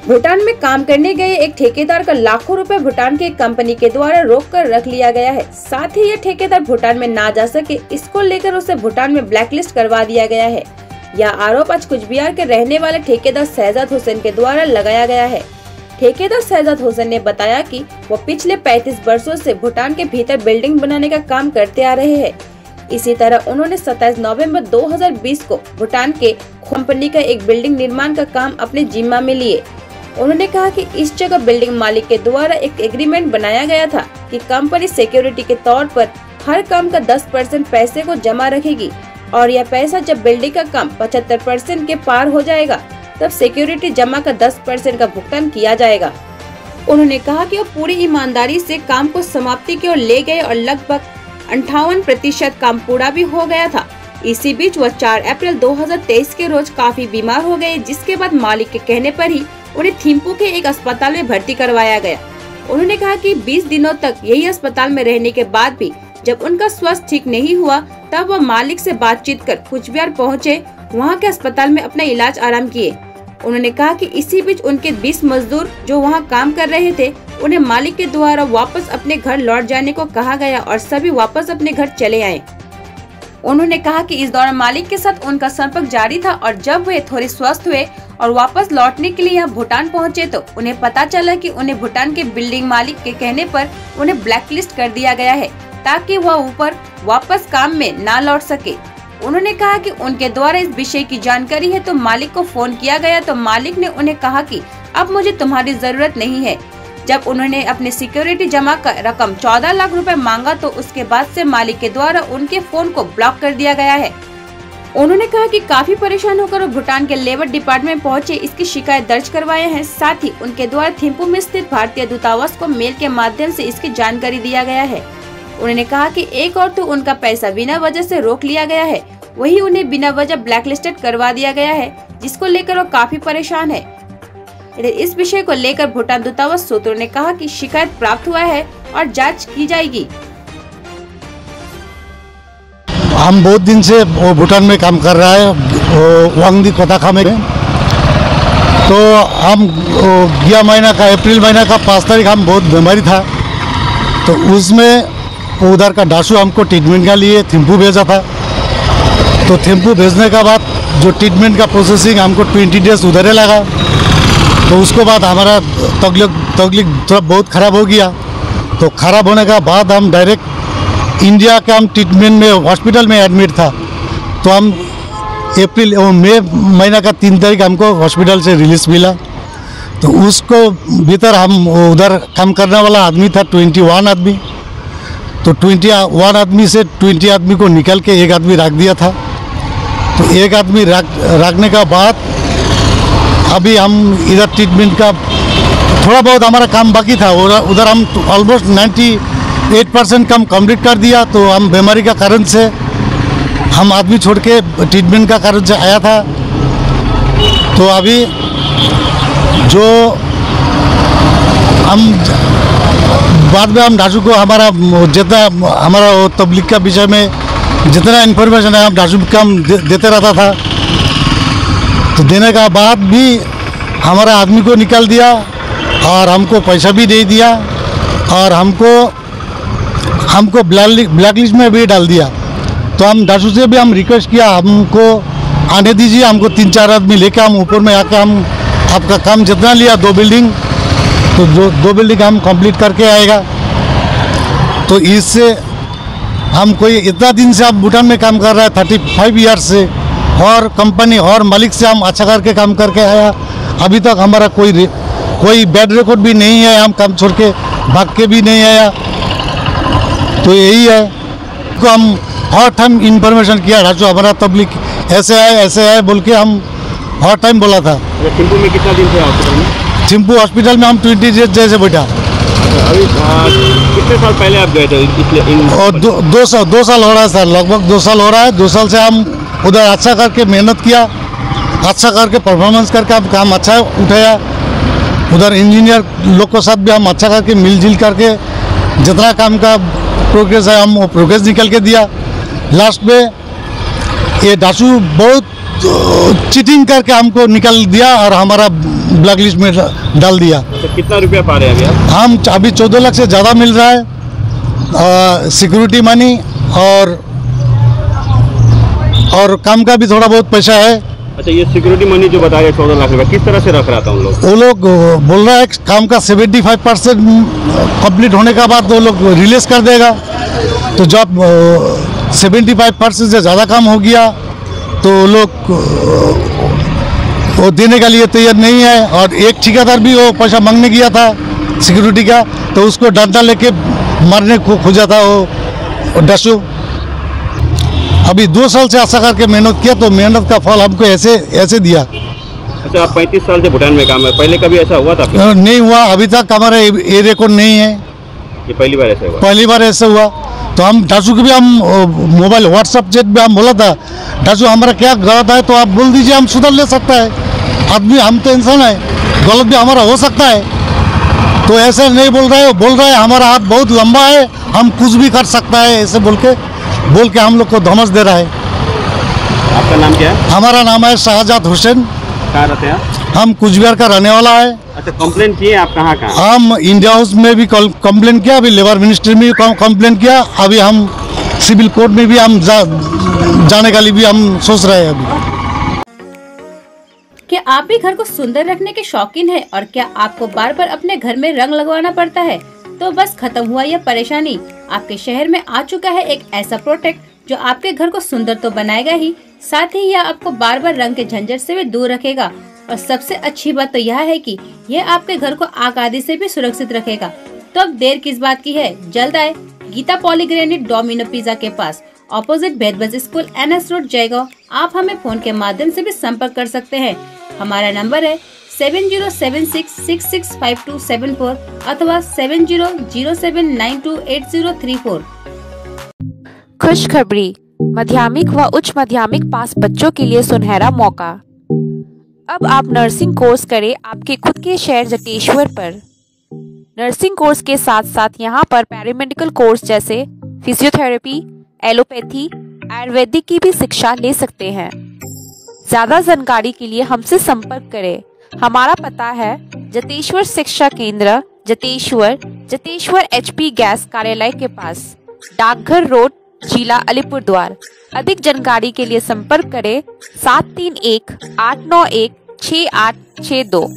भूटान में काम करने गए एक ठेकेदार का लाखों रुपए भूटान की एक कंपनी के द्वारा रोक कर रख लिया गया है। साथ ही यह ठेकेदार भूटान में ना जा सके, इसको लेकर उसे भूटान में ब्लैकलिस्ट करवा दिया गया है। यह आरोप आज कुचबिहार के रहने वाले ठेकेदार शहजाद हुसैन के द्वारा लगाया गया है। ठेकेदार शहजाद हुसैन ने बताया कि वो पिछले 35 वर्षों से भूटान के भीतर बिल्डिंग बनाने का काम करते आ रहे हैं। इसी तरह उन्होंने 27 नवंबर 2020 को भूटान के कंपनी का एक बिल्डिंग निर्माण का काम अपने जिम्मा में लिए। उन्होंने कहा कि इस जगह बिल्डिंग मालिक के द्वारा एक एग्रीमेंट बनाया गया था कि कंपनी सिक्योरिटी के तौर पर हर काम का 10% पैसे को जमा रखेगी और यह पैसा जब बिल्डिंग का काम 75% के पार हो जाएगा तब सिक्योरिटी जमा का 10% का भुगतान किया जाएगा। उन्होंने कहा कि वो पूरी ईमानदारी से काम को समाप्ति की ओर ले गए और लगभग 58% काम पूरा भी हो गया था। इसी बीच वह 4 अप्रैल 2023 के रोज काफी बीमार हो गए, जिसके बाद मालिक के कहने पर ही उन्हें थिम्पू के एक अस्पताल में भर्ती करवाया गया। उन्होंने कहा कि 20 दिनों तक यही अस्पताल में रहने के बाद भी जब उनका स्वास्थ्य ठीक नहीं हुआ तब वह मालिक से बातचीत कर कुचबिहार पहुंचे, वहां के अस्पताल में अपना इलाज आराम किए। उन्होंने कहा कि इसी बीच उनके 20 मजदूर जो वहां काम कर रहे थे, उन्हें मालिक के द्वारा वापस अपने घर लौट जाने को कहा गया और सभी वापस अपने घर चले आए। उन्होंने कहा कि इस दौरान मालिक के साथ उनका संपर्क जारी था और जब वे थोड़े स्वस्थ हुए और वापस लौटने के लिए यहाँ भूटान पहुँचे तो उन्हें पता चला कि उन्हें भूटान के बिल्डिंग मालिक के कहने पर उन्हें ब्लैकलिस्ट कर दिया गया है ताकि वह ऊपर वापस काम में ना लौट सके। उन्होंने कहा कि उनके द्वारा इस विषय की जानकारी है तो मालिक को फोन किया गया तो मालिक ने उन्हें कहा कि अब मुझे तुम्हारी जरूरत नहीं है। जब उन्होंने अपने सिक्योरिटी जमा का रकम 14 लाख रुपए मांगा तो उसके बाद से मालिक के द्वारा उनके फोन को ब्लॉक कर दिया गया है। उन्होंने कहा कि काफी परेशान होकर वो भूटान के लेबर डिपार्टमेंट पहुंचे, इसकी शिकायत दर्ज करवाए हैं। साथ ही उनके द्वारा थिम्पू में स्थित भारतीय दूतावास को मेल के माध्यम से इसकी जानकारी दिया गया है। उन्होंने कहा कि एक और तो उनका पैसा बिना वजह से रोक लिया गया है, वही उन्हें बिना वजह ब्लैकलिस्टेड करवा दिया गया है, जिसको लेकर वो काफी परेशान है। इस विषय को लेकर भूटान दूतावास सूत्रों ने कहा कि शिकायत प्राप्त हुआ है और जांच की जाएगी। हम बहुत दिन से वो भूटान में काम कर रहा है, वांगदी कोताखा में। तो हम गया महीना का अप्रैल महीना का 5 तारीख हम बहुत बीमारी था, तो उसमें उधर का डासू हमको ट्रीटमेंट के लिए थिम्पू भेजा था। तो थिम्पू भेजने का बाद जो ट्रीटमेंट का प्रोसेसिंग हमको 20 डेज उधर ही लगा। तो उसके बाद हमारा तकलीफ थोड़ा बहुत ख़राब हो गया। तो ख़राब होने का बाद हम डायरेक्ट इंडिया के हम ट्रीटमेंट में हॉस्पिटल में एडमिट था। तो हम मई महीना का 3 तारीख हमको हॉस्पिटल से रिलीज मिला। तो उसको भीतर हम उधर काम करने वाला आदमी था 21 आदमी। तो 21 आदमी से 20 आदमी को निकल के एक आदमी रख दिया था। तो एक आदमी रखने का बाद अभी हम इधर ट्रीटमेंट का थोड़ा बहुत हमारा काम बाकी था, उधर हम ऑलमोस्ट 98% काम कंप्लीट कर दिया। तो हम बीमारी का कारण से हम आदमी छोड़ के ट्रीटमेंट का कारण से आया था। तो अभी जो हम बाद में हम डासू को हमारा जितना हमारा तबलीग का विषय में जितना इन्फॉर्मेशन है हम डासू का हम देते रहता था। तो देने का बाद भी हमारा आदमी को निकाल दिया और हमको पैसा भी दे दिया और हमको ब्लैक लिस्ट में भी डाल दिया। तो हम डासू से भी हम रिक्वेस्ट किया, हमको आने दीजिए, हमको 3-4 आदमी लेके हम ऊपर में आके हम आपका काम जितना लिया 2 बिल्डिंग, तो जो 2 बिल्डिंग हम कंप्लीट करके आएगा। तो इससे हम कोई इतना दिन से हम भूटान में काम कर रहा है 35 ईयर से, और कंपनी और मालिक से हम अच्छा करके काम करके आया। अभी तक हमारा कोई बैड रिकॉर्ड भी नहीं है, हम काम छोड़ के भाग के भी नहीं आया। तो यही है तो हम हर टाइम इंफॉर्मेशन किया डासू हमारा तबलीग ऐसे है बोल के हम हर टाइम बोला था। थिम्पू में कितना दिन थे हॉस्पिटल में? थिम्पू हॉस्पिटल में हम 20 डेज जैसे बैठा। अभी कितने साल पहले आप गए थे? और 2 साल हो रहा है सर, लगभग 2 साल हो रहा है। 2 साल से हम उधर अच्छा करके मेहनत किया, अच्छा करके परफॉर्मेंस करके हम काम अच्छा उठाया। उधर इंजीनियर लोग के साथ भी हम अच्छा करके मिलजुल करके जितना काम का प्रोग्रेस है हम वो प्रोग्रेस निकल के दिया। लास्ट में ये डासू बहुत चीटिंग करके हमको निकाल दिया और हमारा ब्लैक लिस्ट में डाल दिया। अच्छा, कितना रुपया पा रहे हैं अभी आप? हम अभी 14 लाख से ज़्यादा मिल रहा है, सिक्योरिटी मनी और काम का भी थोड़ा बहुत पैसा है। अच्छा, ये सिक्योरिटी मनी जो बता रहे 14 लाख रुपया, किस तरह से रख रहा था उन लोग? वो लोग बोल रहा है काम का 75% कंप्लीट होने के बाद वो लोग रिलीज कर देगा। तो जब 75% से ज़्यादा काम हो गया तो लोग वो देने के लिए तैयार नहीं है। और एक ठेकेदार भी वो पैसा मांगने गया था सिक्योरिटी का, तो उसको डंडा लेके मारने को खोजा था वो डसू। अभी 2 साल से आशा करके मेहनत किया, तो मेहनत का फल हमको ऐसे दिया। अच्छा, आप 35 साल से भूटान में काम है, पहले कभी ऐसा हुआ था आपके? नहीं हुआ, अभी तक हमारा ये रिकॉर्ड नहीं है। ये पहली बार ऐसा हुआ? पहली बार ऐसा हुआ। तो हम डासू को भी हम मोबाइल व्हाट्सएप चैट में हम बोला था, डासू हमारा क्या गलत है तो आप बोल दीजिए, हम सुधर ले सकता है। आदमी हम तो इंसान है, गलत भी हमारा हो सकता है। तो ऐसा नहीं बोल रहा है हमारा हाथ बहुत लंबा है, हम कुछ भी कर सकता है, ऐसे बोल के हम लोग को धमक दे रहा है। आपका नाम क्या है? हमारा नाम है शाहजाद हुसैन। कहाँ रहते हैं आप? हम कुचबिहार का रहने वाला है। अच्छा, कंप्लेन किए आप कहाँ? हम इंडिया हाउस में भी कंप्लेन किया, अभी लेबर मिनिस्ट्री में भी कंप्लेन किया, अभी हम सिविल कोर्ट में भी हम जाने के लिए भी हम सोच रहे हैं अभी। क्या आप भी घर को सुंदर रखने के शौकीन हैं और क्या आपको बार बार अपने घर में रंग लगवाना पड़ता है? तो बस खत्म हुआ यह परेशानी। आपके शहर में आ चुका है एक ऐसा प्रोडक्ट जो आपके घर को सुंदर तो बनाएगा ही, साथ ही यह आपको बार बार रंग के झंझट से भी दूर रखेगा। और सबसे अच्छी बात तो यह है कि यह आपके घर को आग आदि से भी सुरक्षित रखेगा। तो अब देर किस बात की है, जल्द आए गीता पॉलीग्रेनेट डोमिनो पिज्जा के पास, ऑपोजिट भेदबज स्कूल, NS रोड, जयगांव। आप हमें फोन के माध्यम से भी संपर्क कर सकते हैं। हमारा नंबर है 7076665274 अथवा 7007928034। खुशखबरी, माध्यमिक व उच्च माध्यमिक पास बच्चों के लिए सुनहरा मौका। अब आप नर्सिंग कोर्स करें आपके खुद के शहर जटेश्वर पर। नर्सिंग कोर्स के साथ साथ यहाँ पर पैरामेडिकल कोर्स जैसे फिजियोथेरेपी, एलोपैथी, आयुर्वेदिक की भी शिक्षा ले सकते हैं। ज्यादा जानकारी के लिए हमसे संपर्क करें। हमारा पता है जटेश्वर शिक्षा केंद्र, जटेश्वर HP गैस कार्यालय के पास, डाकघर रोड, जिला अलीपुरद्वार। अधिक जानकारी के लिए संपर्क करें 7318916862।